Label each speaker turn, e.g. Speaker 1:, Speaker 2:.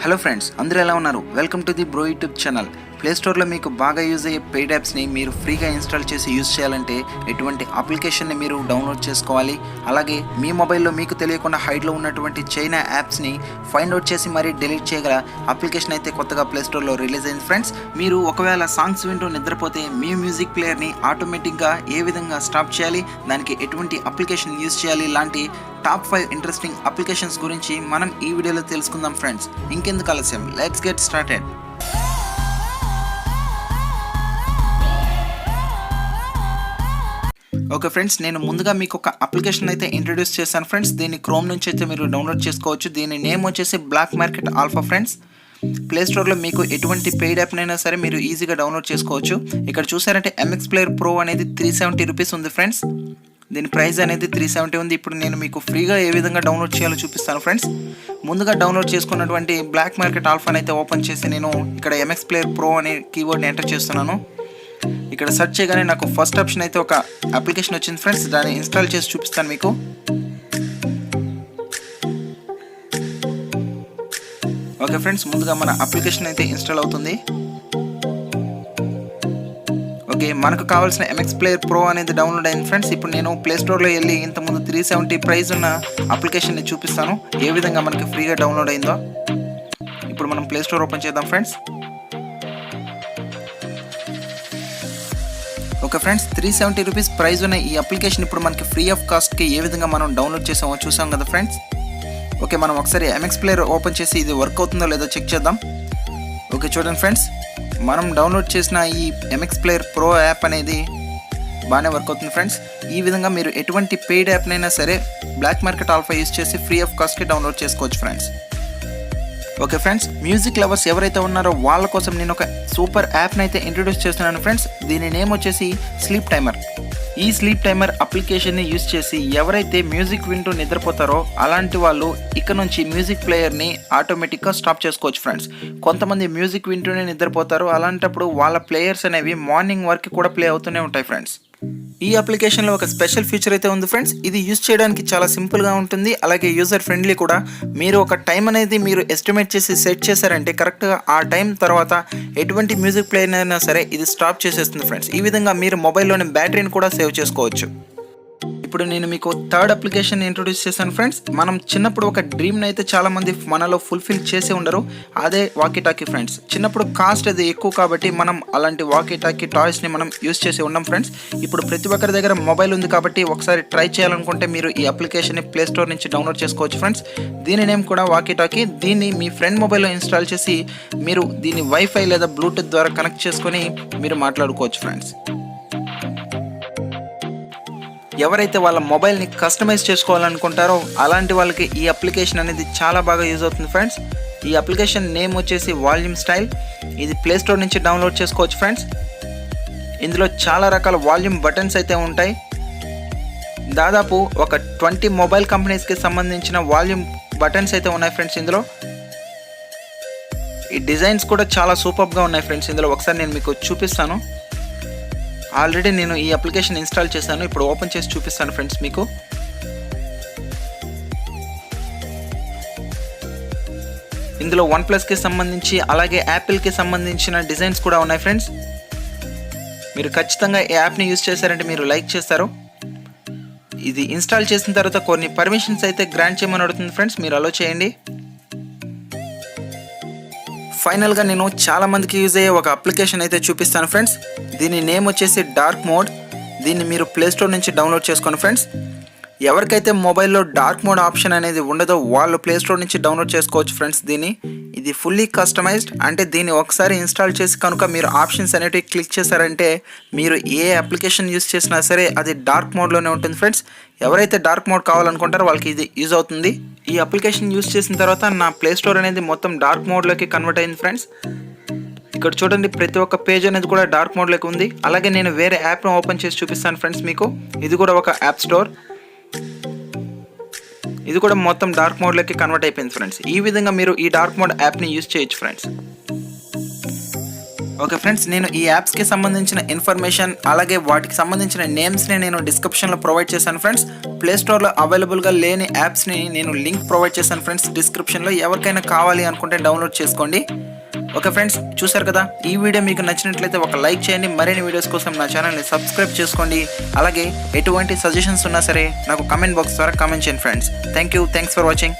Speaker 1: Hello friends, అందరూ ఎలా ఉన్నారు? Welcome to the bro YouTube channel. Play స్టోర్లో మీకు బాగా యూజ్ అయ్యే పెయిడ్ యాప్స్ని మీరు ఫ్రీగా ఇన్స్టాల్ చేసి యూజ్ చేయాలంటే ఎటువంటి అప్లికేషన్ని మీరు డౌన్లోడ్ చేసుకోవాలి. అలాగే మీ మొబైల్లో మీకు తెలియకుండా హైడ్లో ఉన్నటువంటి చైనా యాప్స్ని ఫైండ్ అవుట్ చేసి మరీ డిలీట్ చేయగల అప్లికేషన్ అయితే కొత్తగా ప్లే స్టోర్లో రిలీజ్ అయింది ఫ్రెండ్స్. మీరు ఒకవేళ సాంగ్స్ వింటూ నిద్రపోతే మీ మ్యూజిక్ ప్లేయర్ని ఆటోమేటిక్గా ఏ విధంగా స్టాప్ చేయాలి, దానికి ఎటువంటి అప్లికేషన్ యూజ్ చేయాలి, ఇలాంటి టాప్ 5 ఇంట్రెస్టింగ్ అప్లికేషన్స్ గురించి మనం ఈ వీడియోలో తెలుసుకుందాం ఫ్రెండ్స్. ఇంకెందుకు ఆలస్యం, let's get started. Okay friends, నేను ముందుగా మీకు ఒక అప్లికేషన్ అయితే ఇంట్రడ్యూస్ చేశాను ఫ్రెండ్స్. దీన్ని క్రోమ్ నుంచి అయితే మీరు డౌన్లోడ్ చేసుకోవచ్చు. దీని నేమ్ వచ్చేసి black market alpha friends. Play స్టోర్లో మీకు ఎటువంటి పెయిడ్ యాప్నైనా సరే మీరు ఈజీగా డౌన్లోడ్ చేసుకోవచ్చు. ఇక్కడ చూసారంటే ఎంఎక్స్ ప్లేయర్ ప్రో అనేది 370 రూపీస్ ఉంది ఫ్రెండ్స్. దీని ప్రైస్ అనేది 370 ఉంది. ఇప్పుడు నేను మీకు ఫ్రీగా ఏ విధంగా డౌన్లోడ్ చేయాలో చూపిస్తాను ఫ్రెండ్స్. ముందుగా డౌన్లోడ్ చేసుకున్నటువంటి బ్లాక్ మార్కెట్ ఆల్ఫాని అయితే ఓపెన్ చేసి నేను ఇక్కడ ఎంఎక్స్ ప్లేయర్ ప్రో అనే కీవర్డ్ని ఎంటర్ చేస్తున్నాను. ఇక్కడ సెర్చ్ చేయగానే నాకు ఫస్ట్ ఆప్షన్ అయితే ఒక అప్లికేషన్ వచ్చింది ఫ్రెండ్స్. దాన్ని ఇన్స్టాల్ చేసి చూపిస్తాను మీకు. ఓకే ఫ్రెండ్స్, ముందుగా మన అప్లికేషన్ అయితే ఇన్స్టాల్ అవుతుంది. ఓకే, మనకు కావాల్సిన ఎంఎక్స్ ప్లేయర్ ప్రో అనేది డౌన్లోడ్ అయింది ఫ్రెండ్స్. ఇప్పుడు నేను ప్లే స్టోర్లో వెళ్ళి ఇంతకుముందు 370 ప్రైస్ ఉన్న అప్లికేషన్ని చూపిస్తాను ఏ విధంగా మనకి ఫ్రీగా డౌన్లోడ్ అయిందో. ఇప్పుడు మనం ప్లే స్టోర్ ఓపెన్ చేద్దాం friends. Okay friends, 370 rupees price ఉన్న ఈ అప్లికేషన్ ఇప్పుడు మనకి ఫ్రీ ఆఫ్ కాస్ట్కి ఏ విధంగా మనం డౌన్లోడ్ చేసామో చూసాం కదా ఫ్రెండ్స్. ఓకే, మనం ఒకసారి ఎంఎక్స్ ప్లేయర్ ఓపెన్ చేసి ఇది వర్క్ అవుతుందో లేదో చెక్ చేద్దాం. ఓకే చూడండి ఫ్రెండ్స్, మనం డౌన్లోడ్ చేసిన ఈ ఎంఎక్స్ ప్లేయర్ ప్రో యాప్ అనేది బాగానే వర్క్ అవుతుంది ఫ్రెండ్స్. ఈ విధంగా మీరు ఎటువంటి పెయిడ్ యాప్నైనా సరే బ్లాక్ మార్కెట్ ఆల్ఫా యూజ్ చేసి ఫ్రీ ఆఫ్ కాస్ట్కి డౌన్లోడ్ చేసుకోవచ్చు friends. Okay friends, music lovers ఎవరైతే ఉన్నారో వాళ్ళ కోసం నేను ఒక సూపర్ యాప్ని అయితే ఇంట్రడ్యూస్ చేస్తున్నాను ఫ్రెండ్స్. దీని నేమ్ వచ్చేసి స్లీప్ టైమర్. ఈ స్లీప్ టైమర్ అప్లికేషన్ని యూజ్ చేసి ఎవరైతే మ్యూజిక్ వింటూ నిద్రపోతారో అలాంటి వాళ్ళు ఇక్కడ నుంచి మ్యూజిక్ ప్లేయర్ని ఆటోమేటిక్గా స్టాప్ చేసుకోవచ్చు ఫ్రెండ్స్. కొంతమంది మ్యూజిక్ వింటూనే నిద్రపోతారు, అలాంటప్పుడు వాళ్ళ ప్లేయర్స్ అనేవి మార్నింగ్ వరకు కూడా ప్లే అవుతూనే ఉంటాయి ఫ్రెండ్స్. ఈ అప్లికేషన్లో ఒక స్పెషల్ ఫీచర్ అయితే ఉంది ఫ్రెండ్స్. ఇది యూజ్ చేయడానికి చాలా సింపుల్గా ఉంటుంది, అలాగే యూజర్ ఫ్రెండ్లీ కూడా. మీరు ఒక టైం అనేది మీరు ఎస్టిమేట్ చేసి సెట్ చేశారంటే కరెక్ట్గా ఆ టైం తర్వాత ఎటువంటి మ్యూజిక్ ప్లేయర్ అయినా సరే ఇది స్టాప్ చేసేస్తుంది ఫ్రెండ్స్. ఈ విధంగా మీరు మొబైల్లోని బ్యాటరీని కూడా సేవ్ చేసుకోవచ్చు. ఇప్పుడు నేను మీకు థర్డ్ అప్లికేషన్ ఇంట్రొడ్యూస్ చేశాను ఫ్రెండ్స్. మనం చిన్నప్పుడు ఒక డ్రీమ్ని అయితే చాలామంది మనలో ఫుల్ఫిల్ చేసి ఉండరు, అదే వాకీ టాకీ ఫ్రెండ్స్. చిన్నప్పుడు కాస్ట్ అది ఎక్కువ కాబట్టి మనం అలాంటి వాకీ టాకీ టాయ్స్ని మనం యూజ్ చేసి ఉన్నాం ఫ్రెండ్స్. ఇప్పుడు ప్రతి ఒక్కరి దగ్గర మొబైల్ ఉంది కాబట్టి ఒకసారి ట్రై చేయాలనుకుంటే మీరు ఈ అప్లికేషన్ని ప్లే స్టోర్ నుంచి డౌన్లోడ్ చేసుకోవచ్చు ఫ్రెండ్స్. దీని నేమ్ కూడా వాకీ టాకీ. దీన్ని మీ ఫ్రెండ్ మొబైల్లో ఇన్స్టాల్ చేసి మీరు దీన్ని వైఫై లేదా బ్లూటూత్ ద్వారా కనెక్ట్ చేసుకొని మీరు మాట్లాడుకోవచ్చు ఫ్రెండ్స్. ఎవరైతే వాళ్ళ మొబైల్ని కస్టమైజ్ చేసుకోవాలనుకుంటారో అలాంటి వాళ్ళకి ఈ అప్లికేషన్ అనేది చాలా బాగా యూజ్ అవుతుంది ఫ్రెండ్స్. ఈ అప్లికేషన్ నేమ్ వచ్చేసి వాల్యూమ్ స్టైల్. ఇది ప్లే స్టోర్ నుంచి డౌన్లోడ్ చేసుకోవచ్చు ఫ్రెండ్స్. ఇందులో చాలా రకాల వాల్యూమ్ బటన్స్ అయితే ఉంటాయి. దాదాపు ఒక 20 మొబైల్ కంపెనీస్కి సంబంధించిన వాల్యూమ్ బటన్స్ అయితే ఉన్నాయి ఫ్రెండ్స్. ఇందులో ఈ డిజైన్స్ కూడా చాలా సూపర్గా ఉన్నాయి ఫ్రెండ్స్. ఇందులో ఒకసారి నేను మీకు చూపిస్తాను. ఆల్రెడీ నేను ఈ అప్లికేషన్ ఇన్స్టాల్ చేశాను, ఇప్పుడు ఓపెన్ చేసి చూపిస్తాను ఫ్రెండ్స్ మీకు. ఇందులో OnePlusకి సంబంధించి అలాగే యాపిల్కి సంబంధించిన డిజైన్స్ కూడా ఉన్నాయి ఫ్రెండ్స్. మీరు ఖచ్చితంగా ఈ యాప్ని యూజ్ చేశారంటే మీరు లైక్ చేస్తారు. ఇది ఇన్స్టాల్ చేసిన తర్వాత కొన్ని పర్మిషన్స్ అయితే గ్రాంట్ చేయమని అడుగుతుంది ఫ్రెండ్స్, మీరు అలో చేయండి. ఫైనల్గా నేను చాలా మందికి యూజ్ అయ్యే ఒక అప్లికేషన్ అయితే చూపిస్తాను ఫ్రెండ్స్. దీని నేమ్ వచ్చేసి డార్క్ మోడ్. దీన్ని మీరు ప్లే స్టోర్ నుంచి డౌన్లోడ్ చేసుకోండి ఫ్రెండ్స్. ఎవరికైతే మొబైల్లో డార్క్ మోడ్ ఆప్షన్ అనేది ఉండదో వాళ్ళు ప్లే స్టోర్ నుంచి డౌన్లోడ్ చేసుకోవచ్చు ఫ్రెండ్స్. ఇది ఫుల్లీ కస్టమైజ్డ్, అంటే దీన్ని ఒకసారి ఇన్స్టాల్ చేసి కనుక మీరు ఆప్షన్స్ అనేటివి క్లిక్ చేశారంటే మీరు ఏ అప్లికేషన్ యూజ్ చేసినా సరే అది డార్క్ మోడ్లోనే ఉంటుంది ఫ్రెండ్స్. ఎవరైతే డార్క్ మోడ్ కావాలనుకుంటారో వాళ్ళకి ఇది యూజ్ అవుతుంది. ఈ అప్లికేషన్ యూజ్ చేసిన తర్వాత నా ప్లే స్టోర్ అనేది మొత్తం డార్క్ మోడ్లోకి కన్వర్ట్ అయింది ఫ్రెండ్స్. ఇక్కడ చూడండి, ప్రతి ఒక్క పేజ్ అనేది కూడా డార్క్ మోడ్లోకి ఉంది. అలాగే నేను వేరే యాప్ను ఓపెన్ చేసి చూపిస్తాను ఫ్రెండ్స్ మీకు. ఇది కూడా ఒక యాప్ స్టోర్. ఇది కూడా మొత్తం డార్క్ మోడ్లోకి కన్వర్ట్ అయిపోయింది ఫ్రెండ్స్. ఈ విధంగా మీరు ఈ డార్క్ మోడ్ యాప్ని యూజ్ చేయొచ్చు ఫ్రెండ్స్. ఓకే ఫ్రెండ్స్, నేను ఈ యాప్స్కి సంబంధించిన ఇన్ఫర్మేషన్ అలాగే వాటికి సంబంధించిన నేమ్స్ని నేను డిస్క్రిప్షన్లో ప్రొవైడ్ చేశాను ఫ్రెండ్స్. ప్లేస్టోర్లో అవైలబుల్గా లేని యాప్స్ని నేను లింక్ ప్రొవైడ్ చేశాను ఫ్రెండ్స్ డిస్క్రిప్షన్లో. ఎవరికైనా కావాలి అనుకుంటే డౌన్లోడ్ చేసుకోండి. ఓకే ఫ్రెండ్స్, చూసారు కదా, ఈ వీడియో మీకు నచ్చినట్లయితే ఒక లైక్ చేయండి. మరిన్ని వీడియోస్ కోసం నా ఛానల్ని సబ్స్క్రైబ్ చేసుకోండి. అలాగే ఎటువంటి సజెషన్స్ ఉన్నా సరే నాకు కామెంట్ బాక్స్ ద్వారా కామెంట్ చేయండి ఫ్రెండ్స్. Thanks for watching.